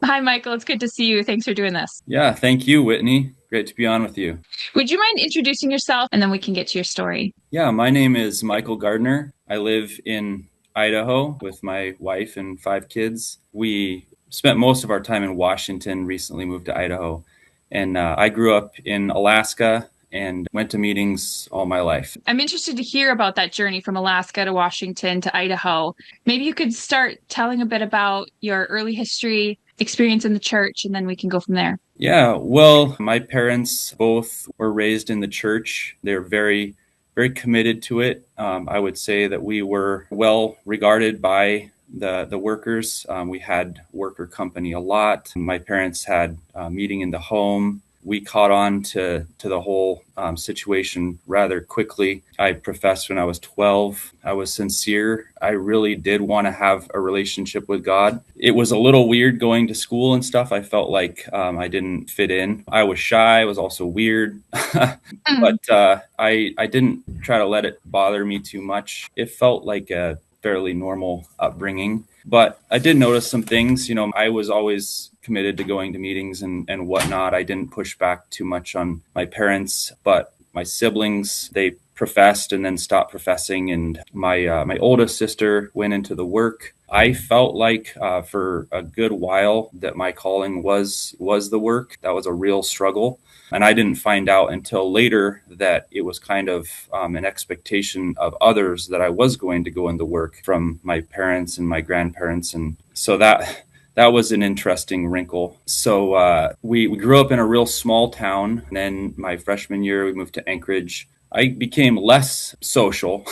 Hi, Michael. It's good to see you. Thanks for doing this. Yeah, thank you, Whitney. Great to be on with you. Would you mind introducing yourself and then we can get to your story? Yeah, my name is Michael Gardner. I live in Idaho with my wife and 5 kids. We spent most of our time in Washington, recently moved to Idaho. And I grew up in Alaska and went to meetings all my life. I'm interested to hear about that journey from Alaska to Washington to Idaho. Maybe you could start telling a bit about your early history, experience in the church, and then we can go from there. Yeah, well, my parents both were raised in the church. They're very, very committed to it. I would say that we were well regarded by the workers. We had worker company a lot. My parents had a meeting in the home. We caught on to the whole situation rather quickly. I professed when I was 12. I was sincere. I really did want to have a relationship with God. It was a little weird going to school and stuff. I felt like I didn't fit in. I was shy. I was also weird. Mm. But I didn't try to let it bother me too much. It felt like a fairly normal upbringing. But I did notice some things. I was always committed to going to meetings and whatnot. I didn't push back too much on my parents, but my siblings, they professed and then stopped professing. And my oldest sister went into the work. I felt like for a good while that my calling was the work. That was a real struggle. And I didn't find out until later that it was kind of an expectation of others that I was going to go into work from my parents and my grandparents. And so that was an interesting wrinkle. So we grew up in a real small town. And then my freshman year, we moved to Anchorage. I became less social.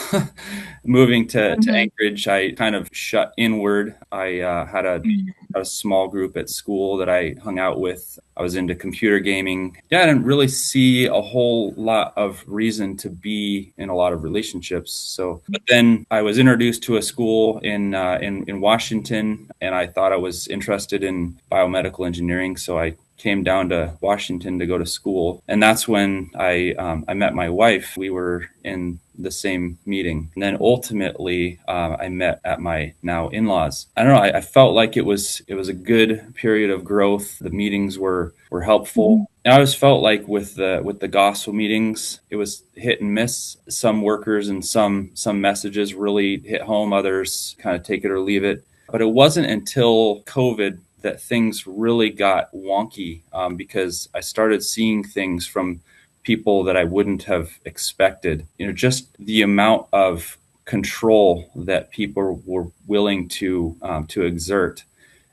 Moving to Mhm. Anchorage, I kind of shut inward. I had a small group at school that I hung out with. I was into computer gaming. Yeah, I didn't really see a whole lot of reason to be in a lot of relationships. So, but then I was introduced to a school in Washington, and I thought I was interested in biomedical engineering. So I came down to Washington to go to school, and that's when I met my wife. We were in the same meeting, and then ultimately I met at my now in-laws. I don't know. I felt like it was a good period of growth. The meetings were helpful. Mhm. And I always felt like with the gospel meetings, it was hit and miss. Some workers and some messages really hit home. Others kind of take it or leave it. But it wasn't until COVID that things really got wonky because I started seeing things from people that I wouldn't have expected. Just the amount of control that people were willing to exert,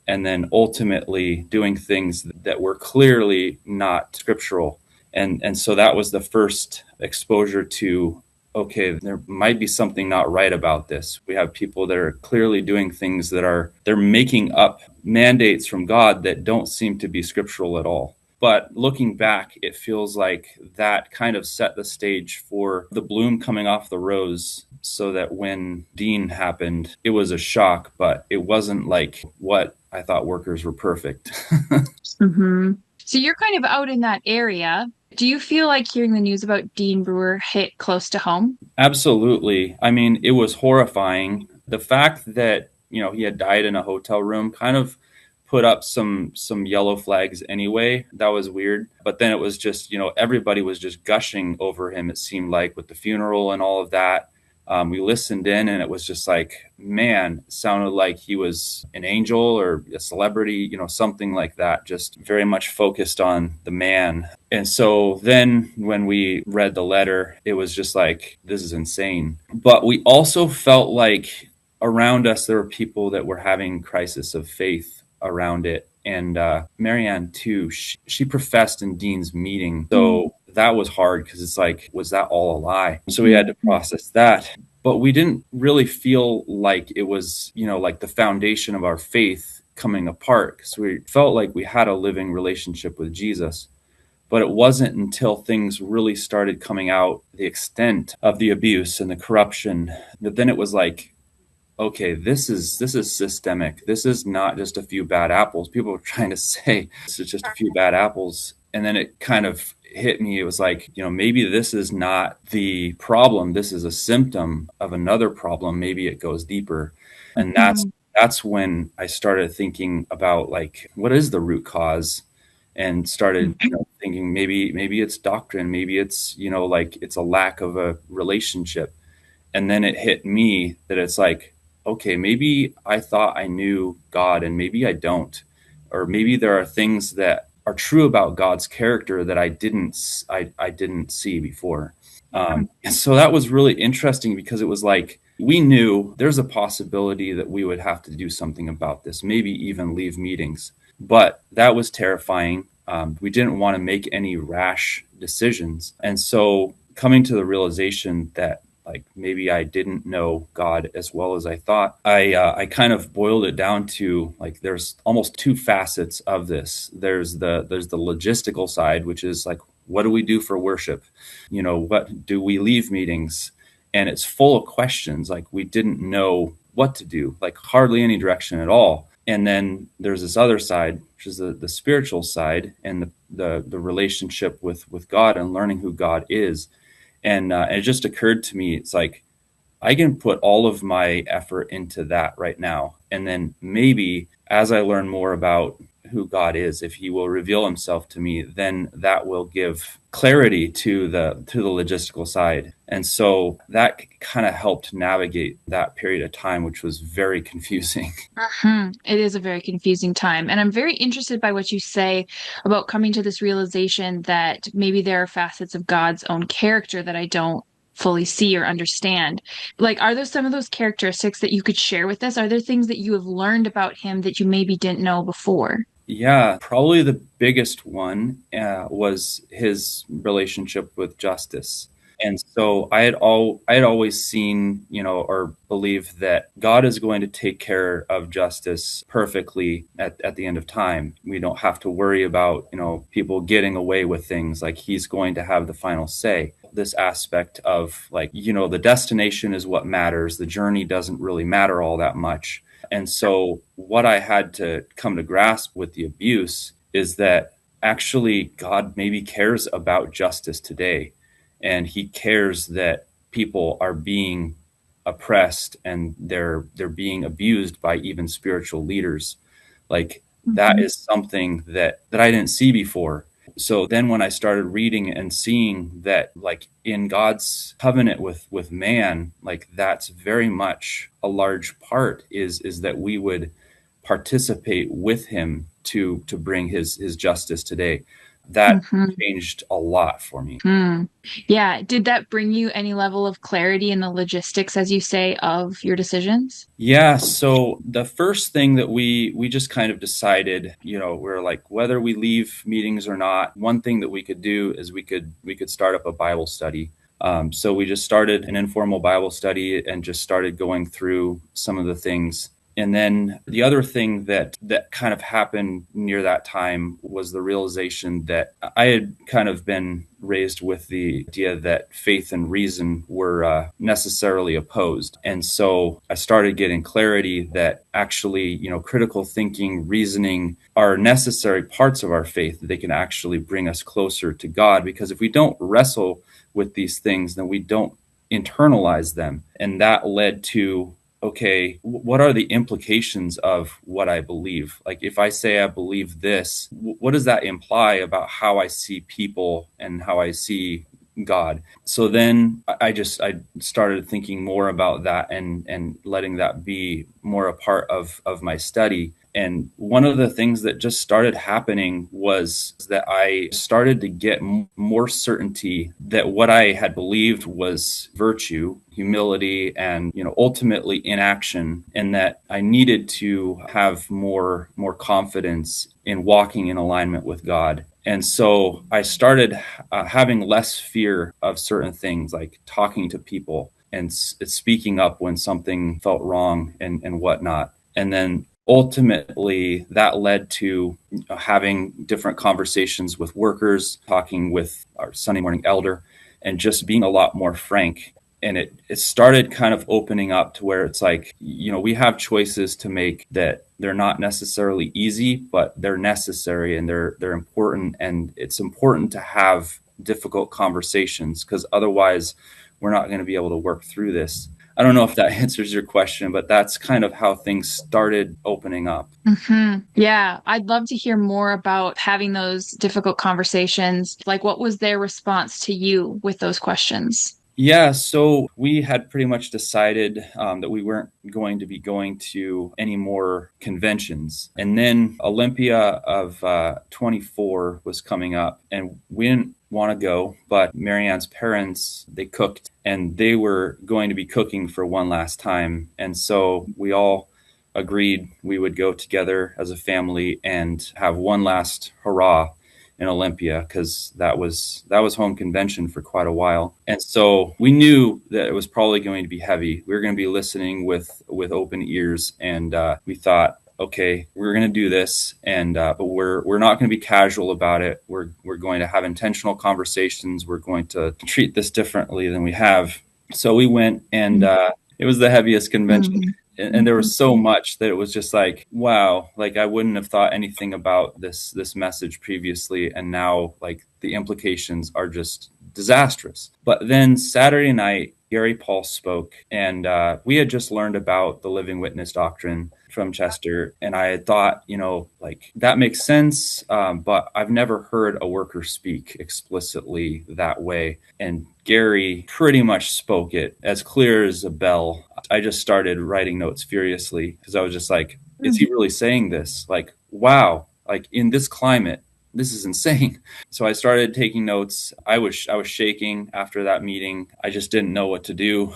and then ultimately doing things that were clearly not scriptural. And so that was the first exposure to, okay, there might be something not right about this. We have people that are clearly doing things they're making up mandates from God that don't seem to be scriptural at all. But looking back, it feels like that kind of set the stage for the bloom coming off the rose, so that when Dean happened, it was a shock, but it wasn't like what I thought workers were perfect. Mhm. So you're kind of out in that area. Do you feel like hearing the news about Dean Brewer hit close to home? Absolutely. I mean, it was horrifying. The fact that, he had died in a hotel room kind of put up some yellow flags anyway. That was weird. But then it was just, everybody was just gushing over him, it seemed like, with the funeral and all of that. We listened in, and it was just like, man, it sounded like he was an angel or a celebrity, something like that, just very much focused on the man. And so then when we read the letter, it was just like, this is insane. But we also felt like around us, there were people that were having crisis of faith around it. And Marianne, too, she professed in Dean's meeting. So that was hard because it's like, was that all a lie? So we had to process that. But we didn't really feel like it was, like the foundation of our faith coming apart, because we felt like we had a living relationship with Jesus. But it wasn't until things really started coming out, the extent of the abuse and the corruption, that then it was like, okay, this is systemic. This is not just a few bad apples. People were trying to say this is just a few bad apples. And then it kind of hit me. It was like, maybe this is not the problem. This is a symptom of another problem. Maybe it goes deeper. And that's Mhm. that's when I started thinking about like, what is the root cause? And started, thinking maybe it's doctrine, maybe it's, like it's a lack of a relationship. And then it hit me that it's like, okay, maybe I thought I knew God and maybe I don't. Or maybe there are things that are true about God's character that I didn't see before. And so that was really interesting because it was like we knew there's a possibility that we would have to do something about this, maybe even leave meetings. But that was terrifying. We didn't want to make any rash decisions. And so coming to the realization that like maybe I didn't know God as well as I thought. I kind of boiled it down to like there's almost two facets of this. There's the logistical side, which is like what do we do for worship? What do we leave meetings? And it's full of questions. Like we didn't know what to do, like hardly any direction at all. And then there's this other side, which is the spiritual side and the relationship with God and learning who God is. And it just occurred to me, it's like I can put all of my effort into that right now. And then maybe as I learn more about who God is, if he will reveal himself to me, then that will give clarity to the logistical side. And so that kind of helped navigate that period of time, which was very confusing. It is a very confusing time. And I'm very interested by what you say about coming to this realization that maybe there are facets of God's own character that I don't fully see or understand. Like, are there some of those characteristics that you could share with us? Are there things that you have learned about him that you maybe didn't know before? Yeah, probably the biggest one was his relationship with justice. And so I had always seen, or believed that God is going to take care of justice perfectly at the end of time. We don't have to worry about, people getting away with things. Like he's going to have the final say. This aspect of like, the destination is what matters. The journey doesn't really matter all that much. And so, what I had to come to grasp with the abuse is that actually God maybe cares about justice today. And he cares that people are being oppressed and they're being abused by even spiritual leaders. Like that Mhm. is something that I didn't see before. So then when I started reading and seeing that like in God's covenant with man, like that's very much a large part is that we would participate with him to bring his justice today. That Mhm. changed a lot for me. Hmm. Yeah. Did that bring you any level of clarity in the logistics, as you say, of your decisions? Yeah, so the first thing that we just kind of decided, we're like whether we leave meetings or not, one thing that we could do is we could start up a Bible study. So we just started an informal Bible study and just started going through some of the things. And then the other thing that kind of happened near that time was the realization that I had kind of been raised with the idea that faith and reason were necessarily opposed. And so I started getting clarity that actually, critical thinking, reasoning are necessary parts of our faith. They can actually bring us closer to God because if we don't wrestle with these things, then we don't internalize them. And that led to okay, what are the implications of what I believe? Like, if I say I believe this, what does that imply about how I see people and how I see God? So then I started thinking more about that and letting that be more a part of my study. And one of the things that just started happening was that I started to get more certainty that what I had believed was virtue, humility, and ultimately inaction, and that I needed to have more confidence in walking in alignment with God. And so I started having less fear of certain things, like talking to people and speaking up when something felt wrong and whatnot. And then ultimately that led to having different conversations with workers, talking with our Sunday morning elder, and just being a lot more frank. And it started kind of opening up to where it's like, we have choices to make that they're not necessarily easy, but they're necessary and they're important. And it's important to have difficult conversations because otherwise we're not going to be able to work through this. I don't know if that answers your question, but that's kind of how things started opening up. Yeah, I'd love to hear more about having those difficult conversations. Like, what was their response to you with those questions? Yeah, so we had pretty much decided that we weren't going to be going to any more conventions. And then Olympia of 24 was coming up, and we didn't want to go, but Marianne's parents, they cooked, and they were going to be cooking for one last time. And so we all agreed we would go together as a family and have one last hurrah in Olympia, because that was home convention for quite a while. And so we knew that it was probably going to be heavy. We were going to be listening with open ears, and we thought, okay, we're going to do this, and but we're not going to be casual about it. We're going to have intentional conversations. We're going to treat this differently than we have. So we went, and it was the heaviest convention, Mhm. and there was so much that it was just like, wow, like I wouldn't have thought anything about this message previously, and now like the implications are just disastrous. But then Saturday night, Gary Paul spoke, and we had just learned about the living witness doctrine from Chester, and I had thought, like that makes sense, but I've never heard a worker speak explicitly that way. And Gary pretty much spoke it as clear as a bell. I just started writing notes furiously because I was just like, is he really saying this? Like, wow, like in this climate, this is insane. So I started taking notes. I was shaking after that meeting. I just didn't know what to do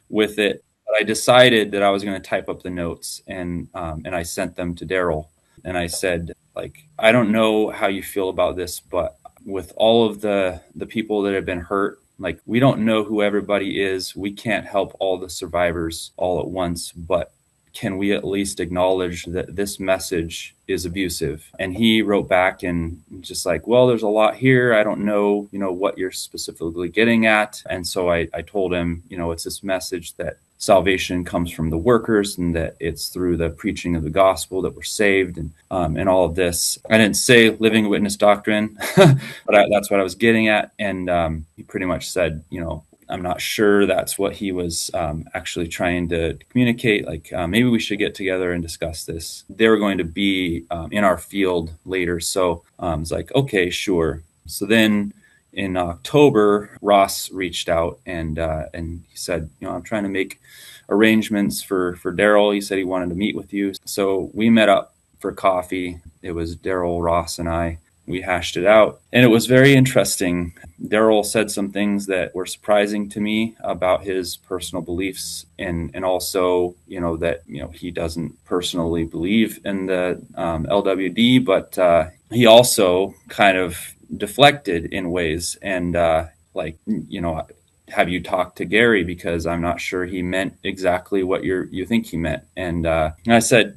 with it. But I decided that I was going to type up the notes, and I sent them to Daryl. And I said, like, I don't know how you feel about this, but with all of the people that have been hurt, like we don't know who everybody is. We can't help all the survivors all at once, but can we at least acknowledge that this message is abusive? And he wrote back and just like, well, there's a lot here. I don't know, what you're specifically getting at. And so I told him, it's this message that salvation comes from the workers, and that it's through the preaching of the gospel that we're saved, and all of this. I didn't say living witness doctrine, but that's what I was getting at. And he pretty much said, I'm not sure that's what he was actually trying to communicate. Like, maybe we should get together and discuss this. They were going to be in our field later. So it's like, okay, sure. So then in October, Ross reached out, and he said, I'm trying to make arrangements for Daryl. He said he wanted to meet with you. So we met up for coffee. It was Daryl, Ross, and I. We hashed it out, and it was very interesting. Daryl said some things that were surprising to me about his personal beliefs, and also, that, he doesn't personally believe in the LWD, but he also kind of deflected in ways, and like, have you talked to Gary, because I'm not sure he meant exactly what you think he meant. And I said,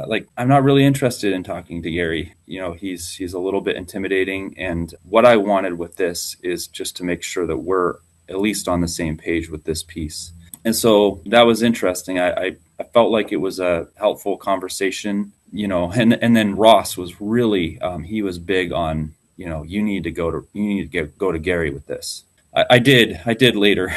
like, I'm not really interested in talking to Gary. He's a little bit intimidating, and what I wanted with this is just to make sure that we're at least on the same page with this piece. And so that was interesting. I felt like it was a helpful conversation, and then Ross was really, he was big on, you need to go to Gary with this. I did later.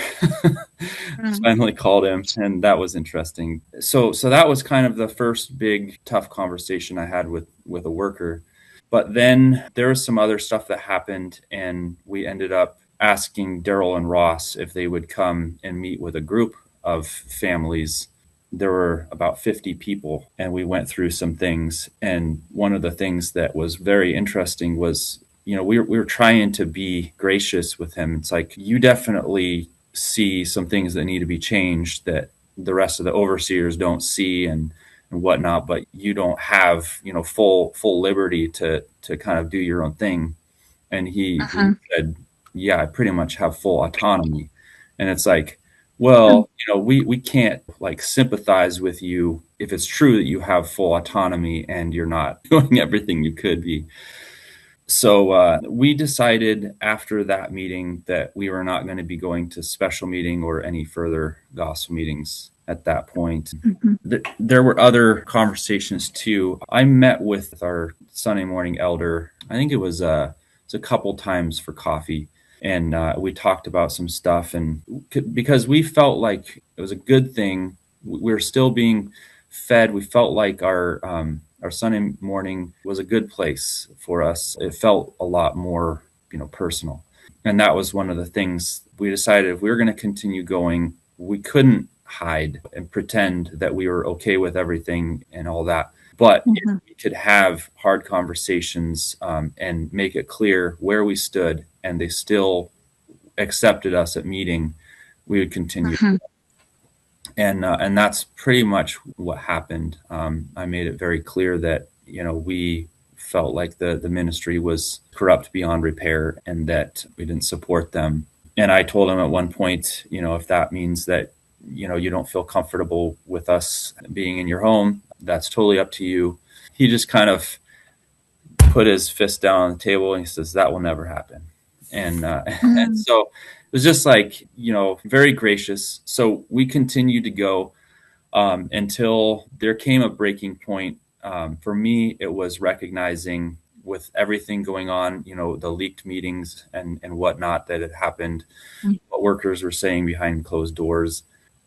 Mm. Finally called him, and that was interesting. So that was kind of the first big tough conversation I had with a worker. But then there was some other stuff that happened, and we ended up asking Daryl and Ross if they would come and meet with a group of families. There were about 50 people, and we went through some things. And one of the things that was very interesting was, we were trying to be gracious with him. It's like, you definitely see some things that need to be changed that the rest of the overseers don't see, and whatnot, but you don't have, full liberty to kind of do your own thing. And he Uh-huh. said, yeah, I pretty much have full autonomy. And it's like, well, we can't like sympathize with you if it's true that you have full autonomy and you're not doing everything you could be. So we decided after that meeting that we were not going to be going to special meeting or any further gospel meetings at that point. Mhm. There were other conversations too. I met with our Sunday morning elder. I think it's a couple times for coffee. and we talked about some stuff, and because we felt like it was a good thing, we were still being fed. We felt like our Sunday morning was a good place for us. It felt a lot more, personal, and that was one of the things we decided if we were going to continue going, we couldn't hide and pretend that we were okay with everything and all that. But if Mhm. we could have hard conversations, and make it clear where we stood, and they still accepted us at meeting, we would continue. Mhm. And that's pretty much what happened. I made it very clear that we felt like the ministry was corrupt beyond repair, and that we didn't support them. And I told him at one point, if that means that you don't feel comfortable with us being in your home, that's totally up to you. He just kind of put his fist down on the table and he says, that will never happen. And and Mhm. so it was just like, very gracious. So we continued to go, until there came a breaking point. For me, it was recognizing, with everything going on, the leaked meetings and whatnot that had happened, what workers were saying behind closed doors.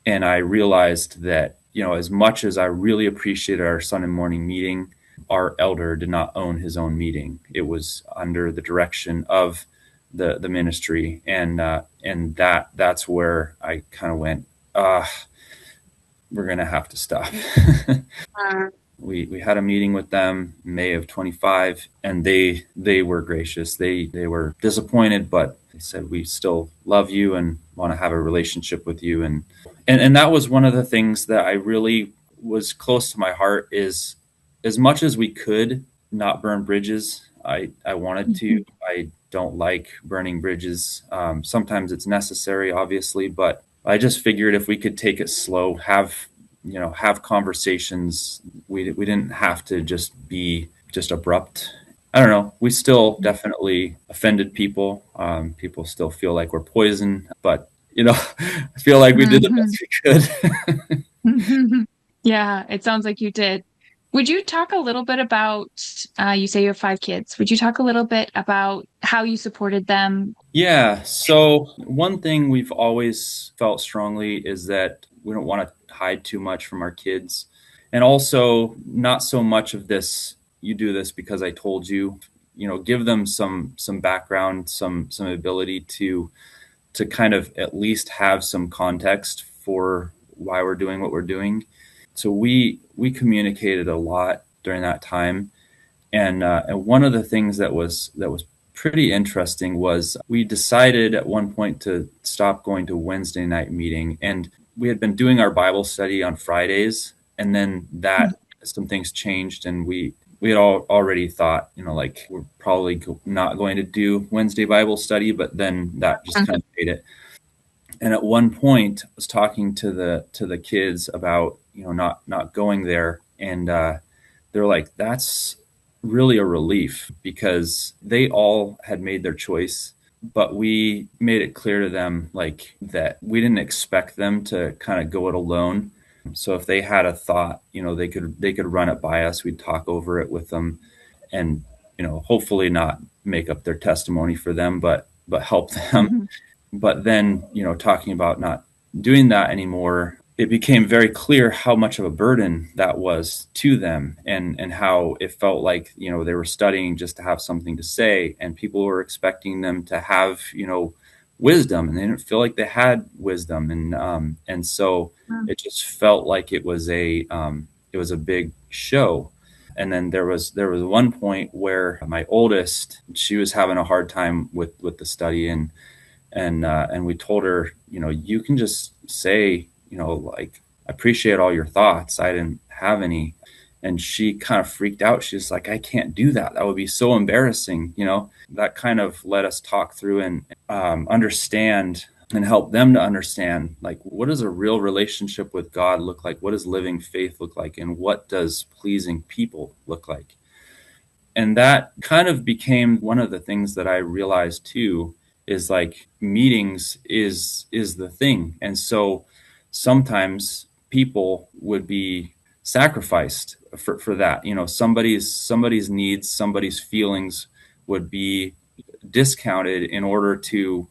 And I realized that, as much as I really appreciated our Sunday morning meeting, our elder did not own his own meeting. It was under the direction of the ministry. And that's where I kind of went, uh, we're going to have to stop. We had a meeting with them May of 25, and they were gracious. They were disappointed, but they said, we still love you and want to have a relationship with you. And that was one of the things that I really was close to my heart, is as much as we could not burn bridges. I wanted to. Mhm. I don't like burning bridges. Sometimes it's necessary, obviously, but I just figured if we could take it slow, have conversations. We didn't have to just be just abrupt. I don't know. We still definitely offended people. People still feel like we're poison, but I feel like we did the Mhm. best we could. Mhm. Yeah, it sounds like you did. Would you talk a little bit about, you say you have five kids. Would you talk a little bit about how you supported them? Yeah. So one thing we've always felt strongly is that we don't want to hide too much from our kids, and also not so much of this. You do this because I told you. Give them some background, some ability to kind of at least have some context for why we're doing what we're doing. So we communicated a lot during that time, and one of the things that was pretty interesting was we decided at one point to stop going to Wednesday night meeting, and we had been doing our Bible study on Fridays, and then that some things changed, and we had already thought, like, we're probably not going to do Wednesday Bible study, but then that just kind of made it. And at one point I was talking to the kids about not going there, and they're like, that's really a relief, because they all had made their choice, but we made it clear to them, like, that we didn't expect them to kind of go it alone. So if they had a thought, they could run it by us. We'd talk over it with them, and hopefully not make up their testimony for them, but help them. Mhm. But then, talking about not doing that anymore, it became very clear how much of a burden that was to them, and how it felt like, they were studying just to have something to say, and people were expecting them to have, wisdom, and they didn't feel like they had wisdom. And so it just felt like it was a big show. And then there was one point where my oldest, she was having a hard time with the study, and we told her, you can just say, like, I appreciate all your thoughts. I didn't have any. And she kind of freaked out. She's like, I can't do that. That would be so embarrassing. That kind of let us talk through and understand, and help them to understand, like, what does a real relationship with God look like? What does living faith look like? And what does pleasing people look like? And that kind of became one of the things that I realized too, is like, meetings is the thing. And so sometimes people would be sacrificed for that. Somebody's needs, somebody's feelings would be discounted in order to,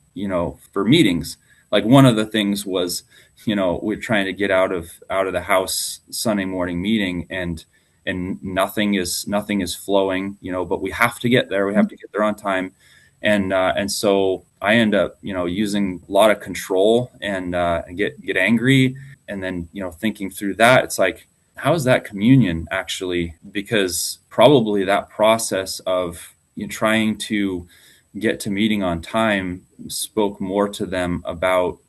for meetings. Like one of the things was, we're trying to get out of the house Sunday morning meeting, and nothing is flowing, but we have to get there. We have to get there on time. And so I end up, using a lot of control and get angry. And then, thinking through that, it's like, how is that communion actually? Because probably that process of trying to get to meeting on time spoke more to them about,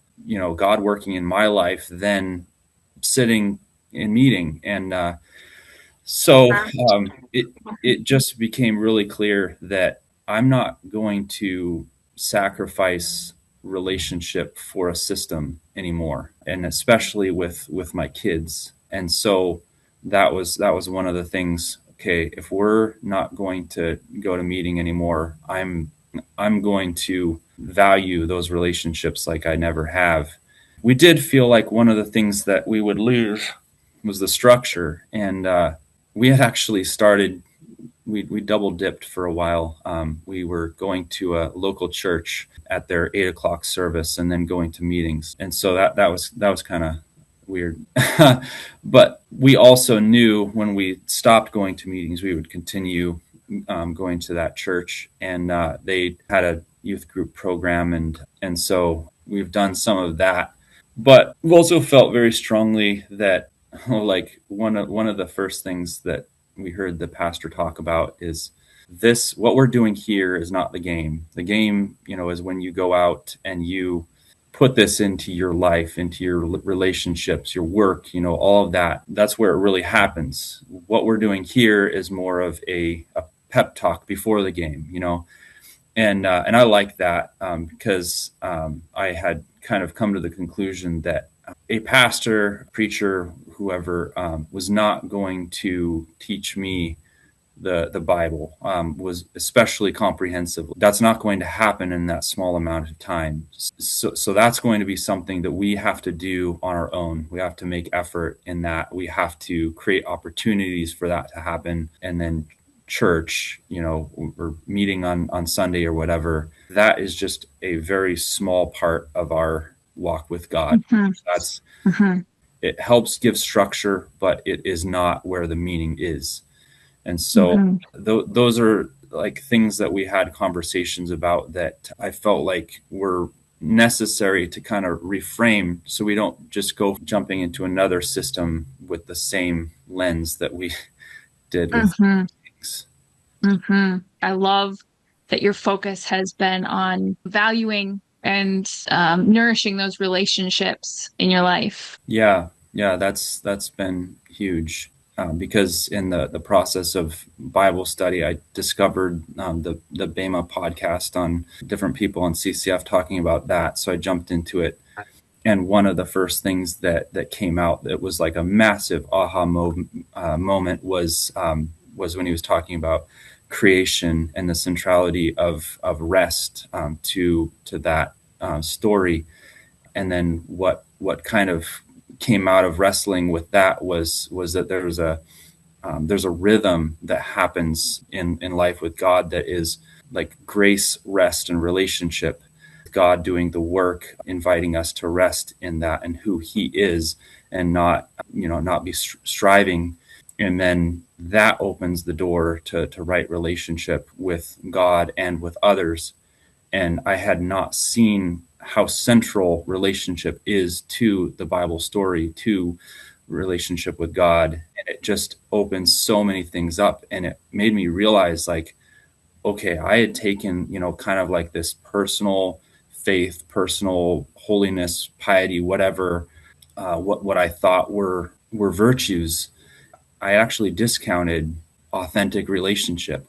God working in my life than sitting in meeting. And so it just became really clear that I'm not going to sacrifice relationship for a system anymore, and especially with my kids. And so that was one of the things. Okay, if we're not going to go to meeting anymore, I'm going to value those relationships like I never have. We did feel like one of the things that we would lose was the structure, and we had actually started. We double dipped for a while. We were going to a local church at their 8 o'clock service, and then going to meetings, and so that was kind of weird. But we also knew when we stopped going to meetings, we would continue going to that church, and they had a youth group program, and so we've done some of that. But we've also felt very strongly that, like one of the first things that we heard the pastor talk about is this: what we're doing here is not the game. The game, is when you go out and you put this into your life, into your relationships, your work, all of that. That's where it really happens. What we're doing here is more of a pep talk before the game, and I like that, because I had kind of come to the conclusion that a pastor, preacher, whoever, was not going to teach me the Bible, was especially comprehensive. That's not going to happen in that small amount of time. So that's going to be something that we have to do on our own. We have to make effort in that. We have to create opportunities for that to happen. And then church, or meeting on Sunday or whatever, that is just a very small part of our walk with God. Hmm. That's Hmm. It helps give structure, but it is not where the meaning is. And so Hmm. those are like things that we had conversations about that I felt like were necessary to kind of reframe, so we don't just go jumping into another system with the same lens that we did with Hmm. things. Hmm. I love that your focus has been on valuing and nourishing those relationships in your life. Yeah, yeah, that's been huge, because in the process of Bible study, I discovered the Bema podcast on different people on CCF talking about that. So I jumped into it, and one of the first things that came out that was like a massive moment was when he was talking about creation and the centrality of rest, to that story. And then what kind of came out of wrestling with that was that there's a rhythm that happens in life with God that is like grace, rest, and relationship. God doing the work, inviting us to rest in that and who He is, and not be striving. And then that opens the door to right relationship with God and with others. And I had not seen how central relationship is to the Bible story, to relationship with God. And it just opens so many things up. And it made me realize, like, okay, I had taken, kind of like this personal faith, personal holiness, piety, whatever, what I thought were virtues. I actually discounted authentic relationship.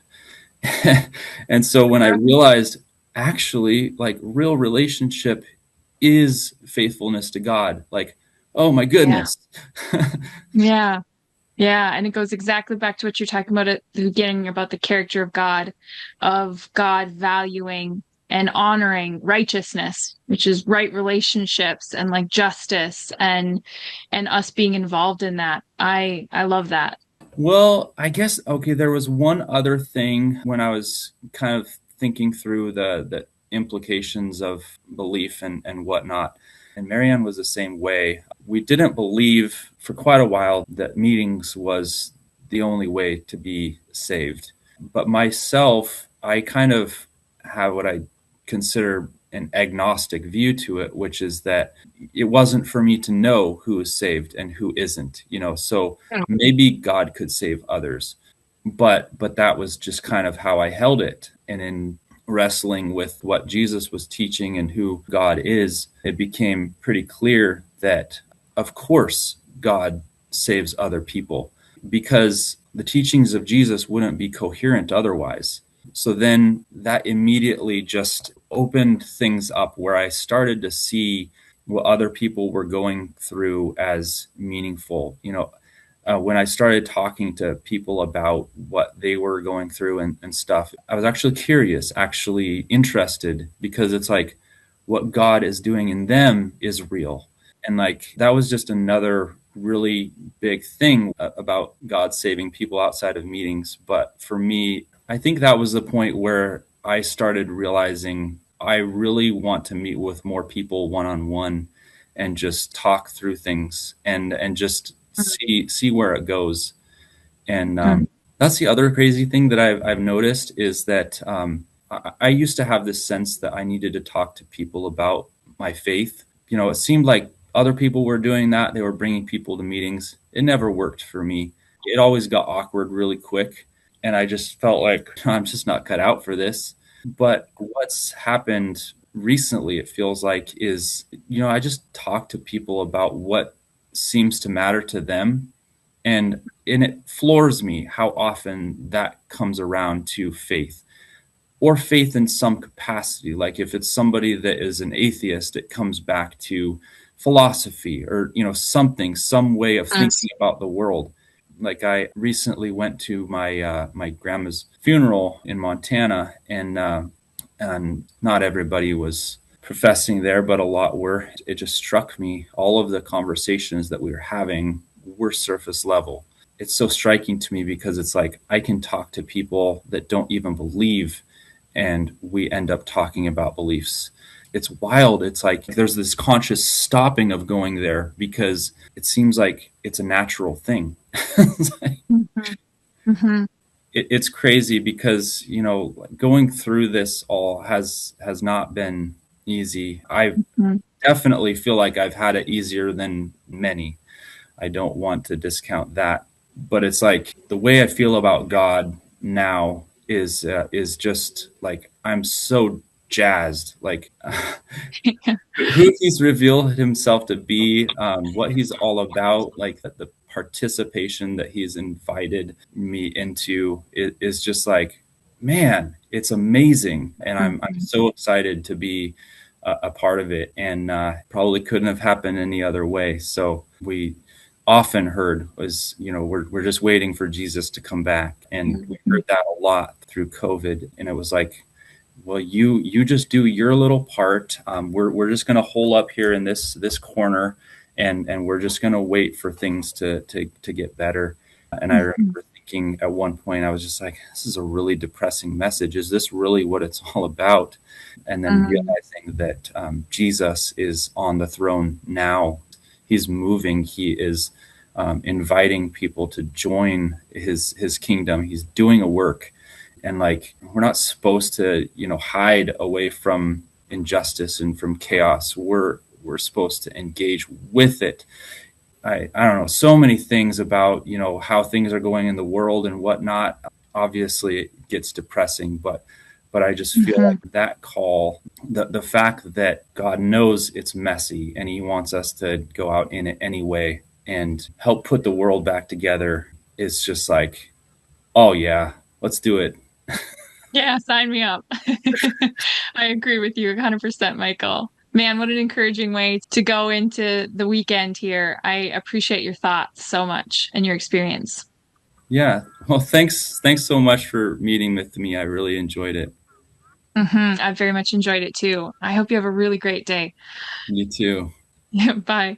And so when I realized, actually, like, real relationship is faithfulness to God, like, oh my Yeah. goodness. Yeah. Yeah. And it goes exactly back to what you're talking about at the beginning about the character of God valuing and honoring righteousness, which is right relationships and like justice and us being involved in that. I love that. Well, I guess, okay, there was one other thing when I was kind of thinking through the implications of belief and whatnot. And Marianne was the same way. We didn't believe for quite a while that meetings was the only way to be saved. But myself, I kind of have what I consider an agnostic view to it, which is that it wasn't for me to know who is saved and who isn't, so maybe God could save others, but that was just kind of how I held it. And in wrestling with what Jesus was teaching and who God is, it became pretty clear that of course God saves other people, because the teachings of Jesus wouldn't be coherent otherwise. So then that immediately just opened things up where I started to see what other people were going through as meaningful. When I started talking to people about what they were going through and stuff, I was actually curious, actually interested, because it's like what God is doing in them is real. And like that was just another really big thing about God saving people outside of meetings. But for me, I think that was the point where I started realizing I really want to meet with more people one on one and just talk through things and just see where it goes. And Mhm. that's the other crazy thing that I've noticed is that I used to have this sense that I needed to talk to people about my faith. It seemed like other people were doing that. They were bringing people to meetings. It never worked for me. It always got awkward really quick. And I just felt like I'm just not cut out for this. But what's happened recently, it feels like, is, I just talk to people about what seems to matter to them, and it floors me how often that comes around to faith, or faith in some capacity. Like if it's somebody that is an atheist, it comes back to philosophy, or something, some way of thinking about the world. Like I recently went to my grandma's funeral in Montana, and not everybody was professing there, but a lot were. It just struck me, all of the conversations that we were having were surface level. It's so striking to me because it's like I can talk to people that don't even believe, and we end up talking about beliefs. It's wild. It's like there's this conscious stopping of going there because it seems like it's a natural thing. It's like, Mhm. Mhm. it's crazy because going through this all has not been easy. I Mhm. definitely feel like I've had it easier than many. I don't want to discount that, but it's like the way I feel about God now is just like I'm so jazzed, like who he's revealed himself to be, what he's all about, like the participation that he's invited me into is just like, man, it's amazing, and I'm Mhm. so excited to be a part of it, and probably couldn't have happened any other way. So we often heard was, we're just waiting for Jesus to come back, and we Mhm. heard that a lot through COVID, and it was like, well, you just do your little part. We're just going to hole up here in this corner, and we're just going to wait for things to get better. And I Mhm. remember thinking at one point, I was just like, this is a really depressing message. Is this really what it's all about? And then Mhm. realizing that Jesus is on the throne now. He's moving. He is inviting people to join his kingdom. He's doing a work, and like we're not supposed to hide away from injustice and from chaos. We're supposed to engage with it. I don't know, so many things about how things are going in the world and whatnot. Obviously it gets depressing, but I just feel Mhm. like that call, the fact that God knows it's messy and he wants us to go out in it anyway and help put the world back together, is just like, oh yeah, let's do it. Yeah, sign me up. I agree with you 100%, Michael. Man, what an encouraging way to go into the weekend here. I appreciate your thoughts so much and your experience. Yeah. Well, thanks so much for meeting with me. I really enjoyed it. I've very much enjoyed it too. I hope you have a really great day. You too. Bye.